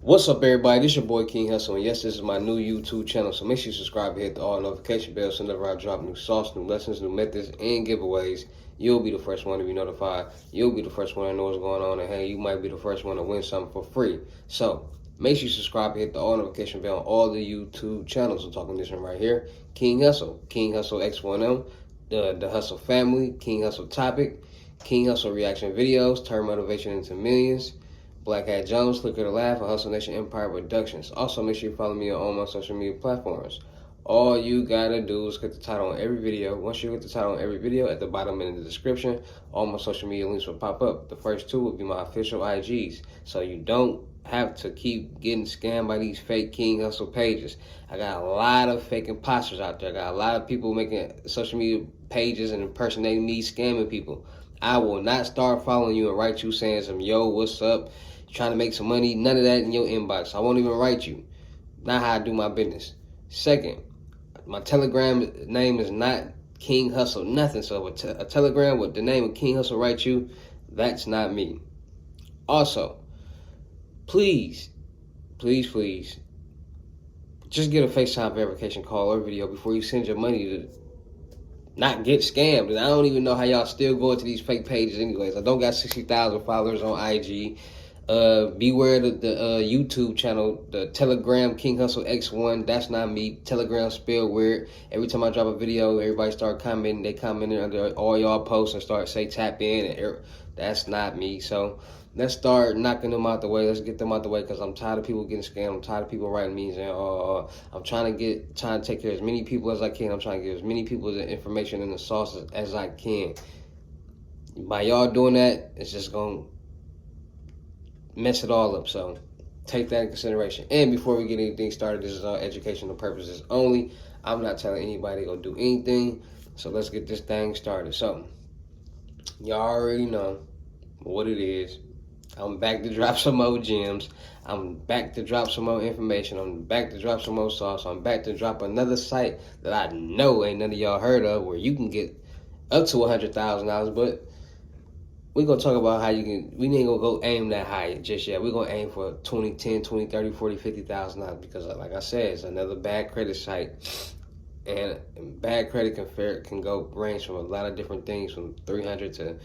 What's up, everybody? This your boy King Hussle, and yes, this is my new YouTube channel. So make sure you subscribe and hit the all notification bell so whenever I drop new sauce, new lessons, new methods, and giveaways, you'll be the first one to be notified. You'll be the first one to know what's going on, and hey, you might be the first one to win something for free. So make sure you subscribe and hit the all notification bell on all the YouTube channels. I'm talking this one right here, King Hussle X1M, the Hussle family, King Hussle topic, King Hussle reaction videos, turn motivation into millions. Blachat Jones, Clicker to Laugh, and Hussle Nation Empire Productions. Also, make sure you follow me on all my social media platforms. All you gotta do is click the title on every video. Once you hit the title on every video, at the bottom in the description, all my social media links will pop up. The first two will be my official IGs, so you don't have to keep getting scammed by these fake King Hussle pages. I got a lot of fake imposters out there. I got a lot of people making social media pages and impersonating me, scamming people. I will not start following you and write you saying some, yo, what's up? Trying to make some money, none of that in your inbox. I won't even write you. Not how I do my business. Second, my Telegram name is not King Hussle, nothing. So if a Telegram with the name of King Hussle writes you, that's not me. Also, please, just get a FaceTime verification call or video before you send your money to not get scammed. And I don't even know how y'all still go into these fake pages anyways. I don't got 60,000 followers on IG. Beware the YouTube channel, the Telegram King Hussle X1. That's not me. Telegram spelled weird. Every time I drop a video, everybody start commenting. They commenting under all y'all posts and start say tap in. And that's not me. So let's start knocking them out the way. Let's get them out the way because I'm tired of people getting scammed. I'm tired of people writing me saying, I'm trying to take care of as many people as I can. I'm trying to give as many people the information and the sauces as I can. By y'all doing that, it's just going to mess it all up. So take that in consideration. And before we get anything started, this is all educational purposes only. I'm not telling anybody to go do anything. So let's get this thing started. So y'all already know what it is. I'm back to drop some more gems. I'm back to drop some more information. I'm back to drop some more sauce. I'm back to drop another site that I know ain't none of y'all heard of where you can get up to $100,000, but we're going to talk about how you can, we ain't going to go aim that high just yet. We're going to aim for 20, 10, 20, 30, 40, $50,000 because like I said, it's another bad credit site. And bad credit can go range from a lot of different things from 300 to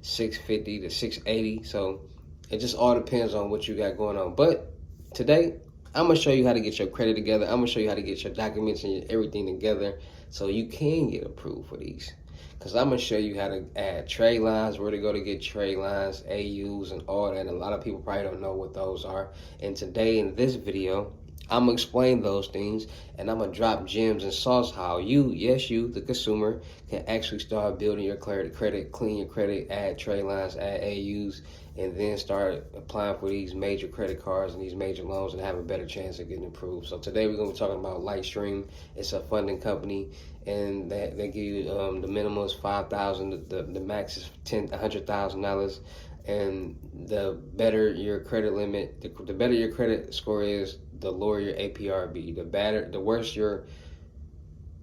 650 to 680. So it just all depends on what you got going on. But today, I'm going to show you how to get your credit together. I'm going to show you how to get your documents and everything together so you can get approved for these. Because I'm going to show you how to add trade lines, where to go to get trade lines, AUs, and all that. And a lot of people probably don't know what those are. And today in this video, I'm going to explain those things. And I'm going to drop gems and sauce how you, yes you, the consumer, can actually start building your credit, clean your credit, add trade lines, add AUs, and then start applying for these major credit cards and these major loans and have a better chance of getting approved. So today we're going to be talking about Lightstream. It's a funding company, and they give you the minimum is $5,000, the max is $100,000, and the better your credit limit, the better your credit score is, the lower your APR be. The worse your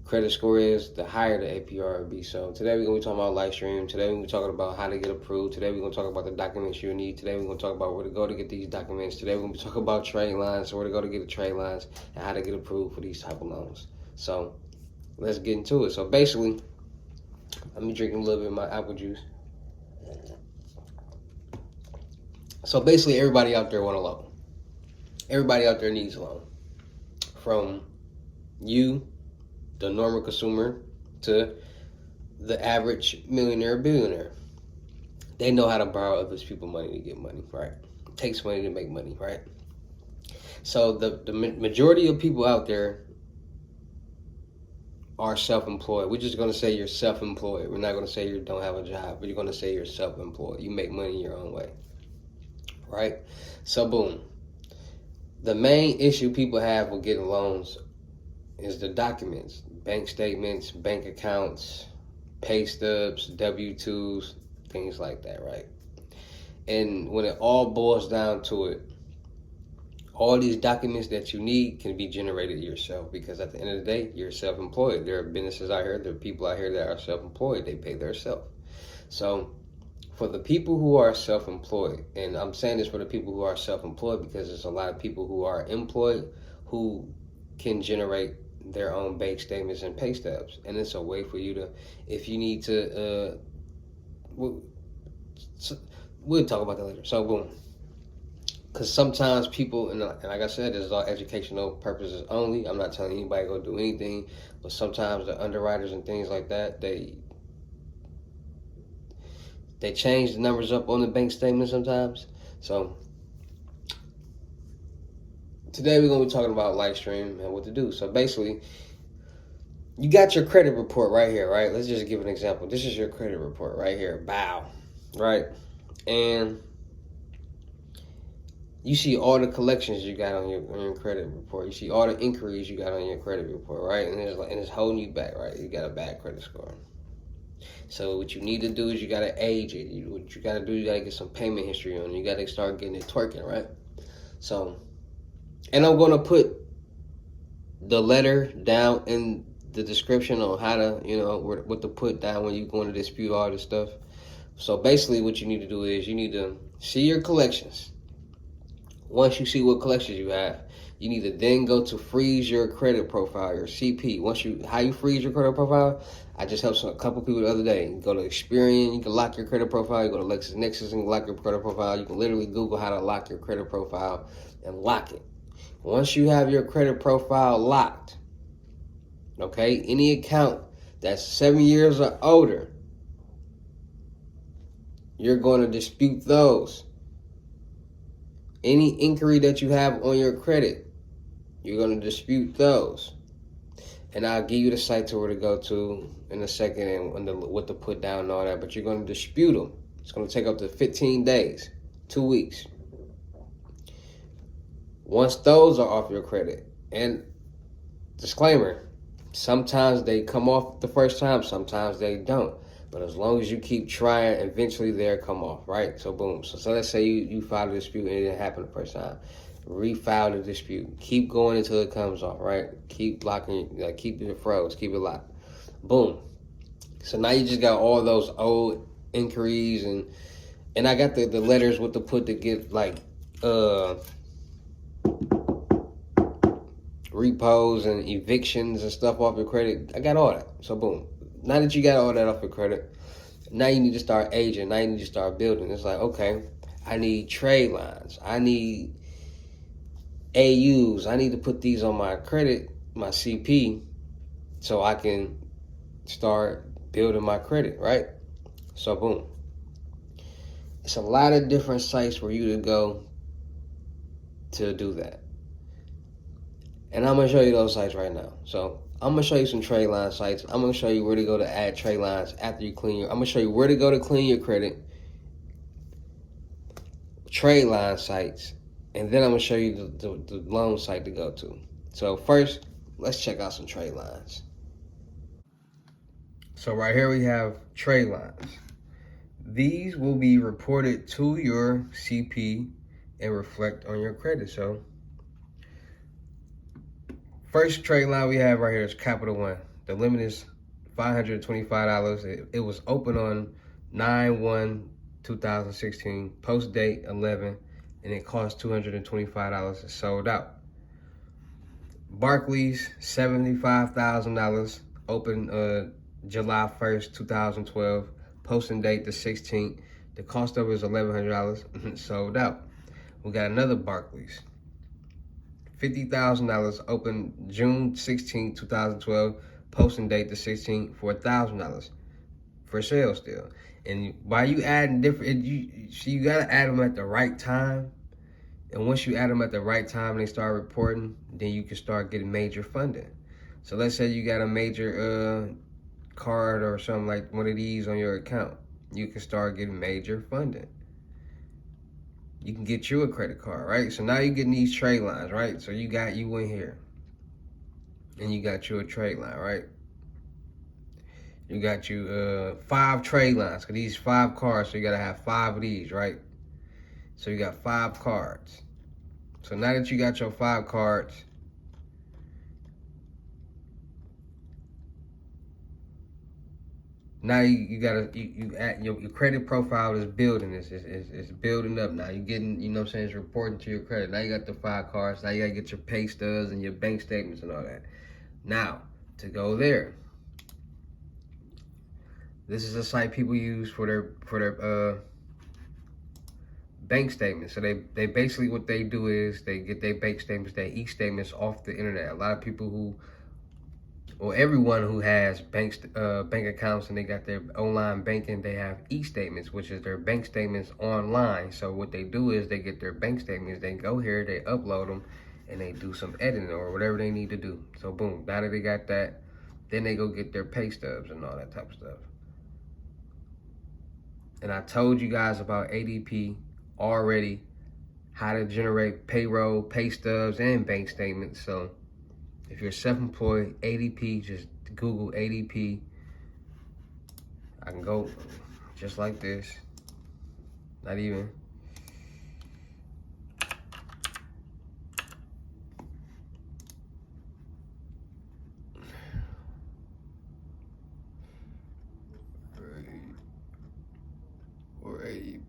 credit score is, the higher the APR will be. So today we're going to be talking about Lightstream. Today we're going to be talking about how to get approved. Today we're going to talk about the documents you need. Today we're going to talk about where to go to get these documents. Today we're going to be talking about trade lines, where to go to get the trade lines, and how to get approved for these type of loans. So let's get into it. So basically, let me drink a little bit of my apple juice. So basically, everybody out there want a loan. Everybody out there needs a loan. From you, the normal consumer, to the average millionaire, billionaire. They know how to borrow other people's money to get money, right? It takes money to make money, right? So the majority of people out there are self-employed. We're just going to say you're self-employed. We're not going to say you don't have a job, but you're going to say you're self-employed. You make money your own way, right? So boom. The main issue people have with getting loans is the documents, bank statements, bank accounts, PayStubs, W-2s, things like that, right? And when it all boils down to it, all these documents that you need can be generated yourself, because at the end of the day, you're self-employed. There are businesses out here, there are people out here that are self-employed. They pay themselves. So For the people who are self-employed, and I'm saying this for the people who are self-employed because there's a lot of people who are employed who can generate their own bank statements and pay stubs, and it's a way for you to, if you need to, we'll talk about that later. So boom, because sometimes people, and like I said, this is all educational purposes only. I'm not telling anybody to go do anything, but sometimes the underwriters and things like that, they change the numbers up on the bank statement sometimes. So today we're going to be talking about Lightstream and what to do. So basically, you got your credit report right here, right? Let's just give an example. This is your credit report right here. Bow, right? And you see all the collections you got on your credit report. You see all the inquiries you got on your credit report, right? And it's holding you back, right? You got a bad credit score. So what you need to do is you gotta age it. What you gotta do, you gotta get some payment history on it. You gotta start getting it twerking, right? So, and I'm gonna put the letter down in the description on how to, what to put down when you're going to dispute all this stuff. So basically what you need to do is you need to see your collections. Once you see what collections you have, you need to then go to freeze your credit profile, your CP. How you freeze your credit profile, I just helped a couple people the other day. You go to Experian, you can lock your credit profile. You go to LexisNexis and lock your credit profile. You can literally Google how to lock your credit profile and lock it. Once you have your credit profile locked, okay, any account that's 7 years or older, you're going to dispute those. Any inquiry that you have on your credit, you're going to dispute those. And I'll give you the site to where to go to in a second and what to put down and all that. But you're going to dispute them. It's going to take up to 15 days, 2 weeks. Once those are off your credit, and disclaimer, sometimes they come off the first time, sometimes they don't. But as long as you keep trying, eventually they'll come off, right? So boom. So let's say you filed a dispute and it didn't happen the first time. Refile the dispute. Keep going until it comes off, right? Keep locking, keep it froze, keep it locked. Boom. So now you just got all those old inquiries and I got the letters what to put to get repos and evictions and stuff off your credit. I got all that. So boom. Now that you got all that off your credit, now you need to start aging. Now you need to start building. It's like, okay, I need trade lines. I need AUs. I need to put these on my credit, my CP, so I can start building my credit, right? So boom. It's a lot of different sites for you to go to do that. And I'm going to show you those sites right now. So I'm going to show you some trade line sites. I'm going to show you where to go to add trade lines after you clean I'm going to show you where to go to clean your credit, trade line sites, and then I'm going to show you the loan site to go to. So first, let's check out some trade lines. So right here we have trade lines. These will be reported to your CP and reflect on your credit. So first trade line we have right here is Capital One. The limit is $525. It was open on 9/1/2016, post date 11, and it cost $225. It's sold out. Barclays, $75,000, open July 1st, 2012, posting date the 16th. The cost of it is $1,100, sold out. We got another Barclays, $50,000, open June 16, 2012, posting date the 16th for $1,000, for sale still. And by you adding different, you gotta add them at the right time. And once you add them at the right time and they start reporting, then you can start getting major funding. So let's say you got a major card or something like one of these on your account. You can start getting major funding. You can get you a credit card, right? So now you're getting these trade lines, right? So you in here. And you got you a trade line, right? You got you 5 trade lines, because these 5 cards, so you gotta have 5 of these, right? So you got 5 cards. So now that you got your 5 cards, Now you gotta you add, your credit profile is building. It's building up now. You getting, you know what I'm saying, it's reporting to your credit. Now you got the 5 cards. Now you gotta get your pay stubs and your bank statements and all that. Now to go there, this is a site people use for their bank statements. So they basically, what they do is they get their bank statements, their e-statements off the internet. A lot of people who, or everyone who has bank accounts and they got their online banking, they have e-statements, which is their bank statements online. So what they do is they get their bank statements, they go here, they upload them, and they do some editing or whatever they need to do. So boom, now that they got that, then they go get their pay stubs and all that type of stuff. And I told you guys about ADP already, how to generate payroll, pay stubs, and bank statements. So if you're self-employed, ADP, just Google ADP. I can go just like this, not even. Or ADP.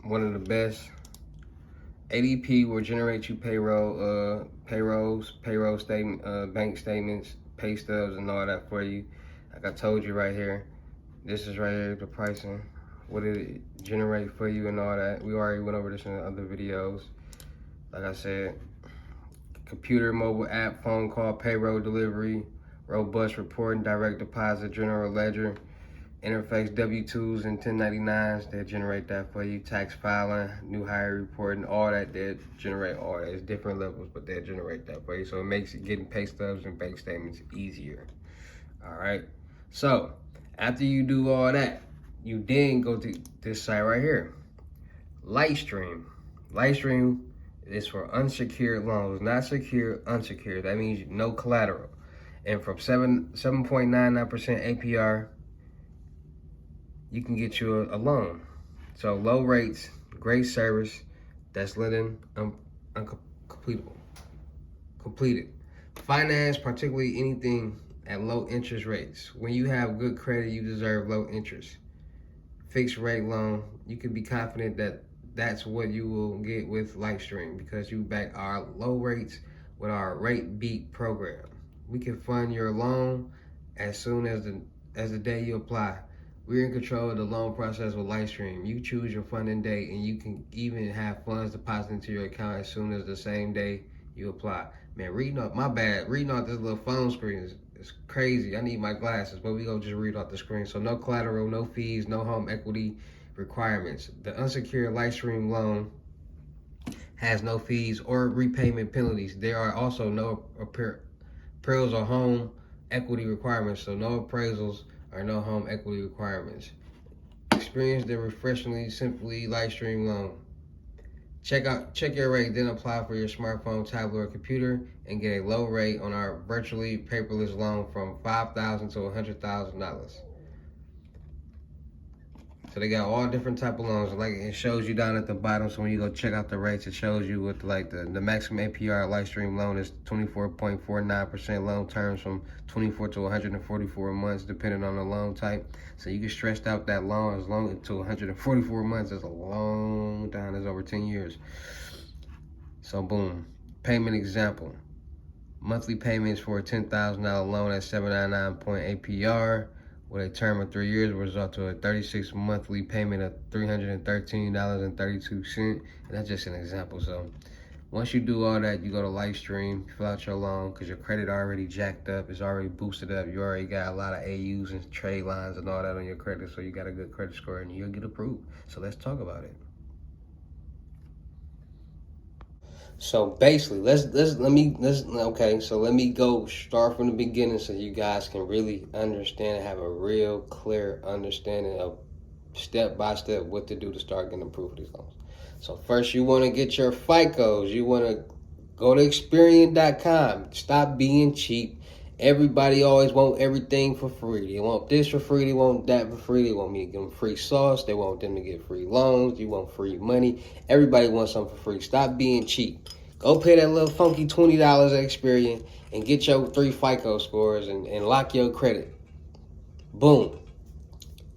One of the best. ADP will generate you payroll statement, bank statements, pay stubs, and all that for you. Like I told you right here, this is right here, the pricing, what it generate for you and all that. We already went over this in other videos. Like I said, computer, mobile app, phone call, payroll delivery, robust reporting, direct deposit, general ledger, interface, W-2s and 1099s, they generate that for you. Tax filing, new hire reporting, all that, they generate all that. It's different levels, but they generate that for you. So it makes it getting pay stubs and bank statements easier. All right. So after you do all that, you then go to this site right here, Lightstream. Lightstream is for unsecured loans, not secure, unsecured. That means no collateral. And from 7.99% APR, you can get you a loan. So low rates, great service, that's lending completed. Finance, particularly anything at low interest rates. When you have good credit, you deserve low interest. Fixed rate loan, you can be confident that that's what you will get with Lightstream, because you back our low rates with our rate beat program. We can fund your loan as soon as the day you apply. We're in control of the loan process with Lightstream. You choose your funding date, and you can even have funds deposited into your account as soon as the same day you apply. Man, reading off this little phone screen is crazy. I need my glasses, but we gonna just read off the screen. So no collateral, no fees, no home equity requirements. The unsecured Lightstream loan has no fees or repayment penalties. There are also no appraisals or home equity requirements. So no appraisals or no home equity requirements. Experience the refreshingly simply Lightstream loan. Check your rate, then apply for your smartphone, tablet, or computer and get a low rate on our virtually paperless loan from $5,000 to $100,000. So they got all different type of loans. Like it shows you down at the bottom. So when you go check out the rates, it shows you what the maximum APR Lightstream loan is 24.49%. Loan terms from 24 to 144 months, depending on the loan type. So you can stretch out that loan as long to 144 months. Is a long time. It's over 10 years. So boom, payment example. Monthly payments for a $10,000 loan at 799 APR. With a term of 3 years, will result to a 36 monthly payment of $313.32. And that's just an example. So once you do all that, you go to Lightstream, fill out your loan, because your credit already jacked up, it's already boosted up. You already got a lot of AUs and Tradelines and all that on your credit, so you got a good credit score and you'll get approved. So let's talk about it. So basically, let me go start from the beginning so you guys can really understand and have a real clear understanding of step by step what to do to start getting approved for these loans. So first, you want to get your FICOs. You want to go to Experian.com. Stop being cheap Everybody always want everything for free. They want this for free. They want that for free. They want me to give them free sauce. They want them to get free loans. You want free money. Everybody wants something for free. Stop being cheap. Go pay that little funky $20 at Experian and get your 3 FICO scores and lock your credit. Boom.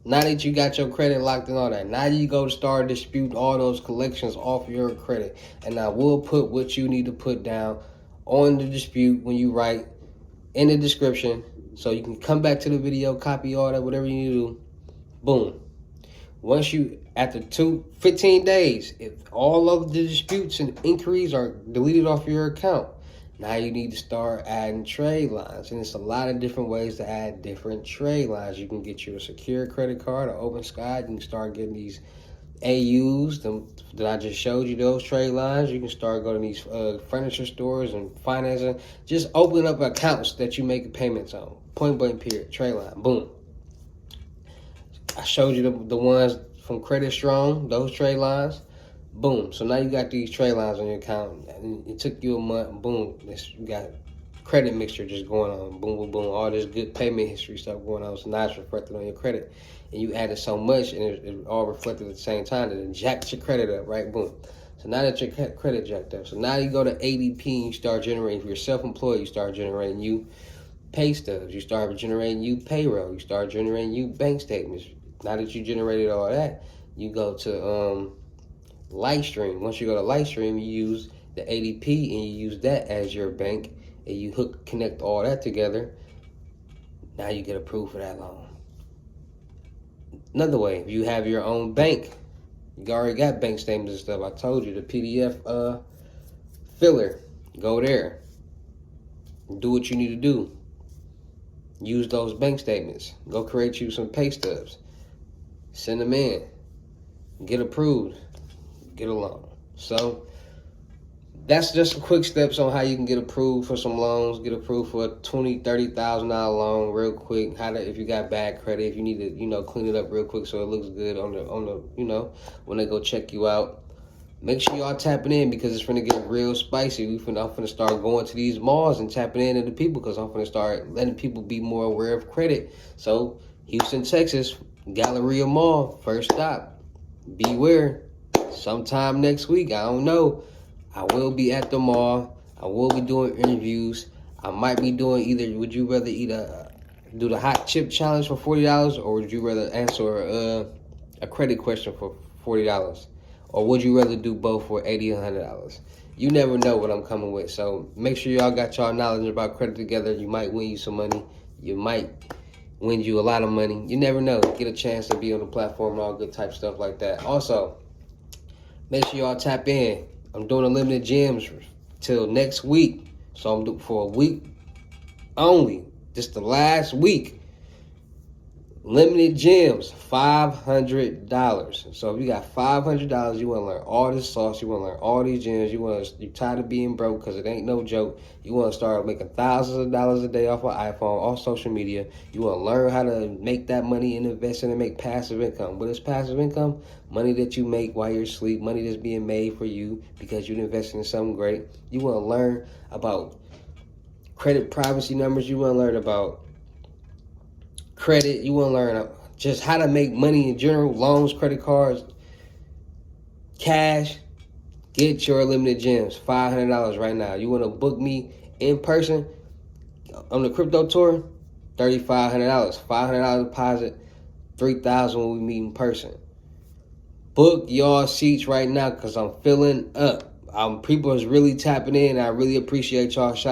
Now that you got your credit locked and all that, now you go to start dispute all those collections off your credit. And I will put what you need to put down on the dispute when you write in the description, so you can come back to the video, copy all that, whatever you need to do. Boom. Once you, after 15 days, if all of the disputes and inquiries are deleted off your account, now you need to start adding trade lines. And it's a lot of different ways to add different trade lines. You can get you a secure credit card, or Open Sky. You can start getting these AUs that I just showed you, those trade lines. You can start going to these furniture stores and financing. Just open up accounts that you make payments on. Point blank period. Trade line. Boom. I showed you the ones from Credit Strong, those trade lines. Boom. So now you got these trade lines on your account. And it took you a month. Boom. You got credit mixture just going on. Boom, boom, boom. All this good payment history stuff going on. So now it's reflected on your credit. And you added so much, and it all reflected at the same time, that it jacked your credit up, right? Boom. So now that your credit jacked up, so now you go to ADP and you start generating, if you're self-employed, you start generating you PayStubs, you start generating you payroll, you start generating you bank statements. Now that you generated all that, you go to Lightstream. Once you go to Lightstream, you use the ADP and you use that as your bank, and you connect all that together. Now you get approved for that loan. Another way, if you have your own bank, you already got bank statements and stuff. I told you, the PDF filler, go there. Do what you need to do. Use those bank statements. Go create you some PayStubs. Send them in. Get approved. Get a loan. So that's just some quick steps on how you can get approved for some loans. Get approved for a $20,000, $30,000 loan real quick. How to, if you got bad credit, if you need to, clean it up real quick so it looks good on the, when they go check you out. Make sure y'all tapping in, because it's finna get real spicy. I'm finna start going to these malls and tapping in to the people, because I'm finna start letting people be more aware of credit. So Houston, Texas, Galleria Mall, first stop. Beware. Sometime next week, I don't know. I will be at the mall. I will be doing interviews. I might be doing either, would you rather do the hot chip challenge for $40, or would you rather answer a credit question for $40? Or would you rather do both for $80 or $100? You never know what I'm coming with. So make sure y'all got y'all knowledge about credit together. You might win you some money. You might win you a lot of money. You never know. Get a chance to be on the platform and all good type stuff like that. Also, make sure y'all tap in. I'm doing unlimited gems till next week. So I'm doing for a week only. Just the last week. Limited gems, $500. So if you got $500, you want to learn all this sauce, you want to learn all these gems, you're tired of being broke, because it ain't no joke. You want to start making thousands of dollars a day off of iPhone, off social media. You want to learn how to make that money and invest in and make passive income. What is passive income? Money that you make while you're asleep, money that's being made for you because you're investing in something great. You want to learn about credit privacy numbers. You want to learn about credit. You want to learn just how to make money in general, loans, credit cards, cash. Get your limited gems, $500 right now. You want to book me in person on the crypto tour? $3,500, $500 deposit, $3,000 when we meet in person. Book your seats right now, because I'm filling up. People is really tapping in. I really appreciate y'all shopping.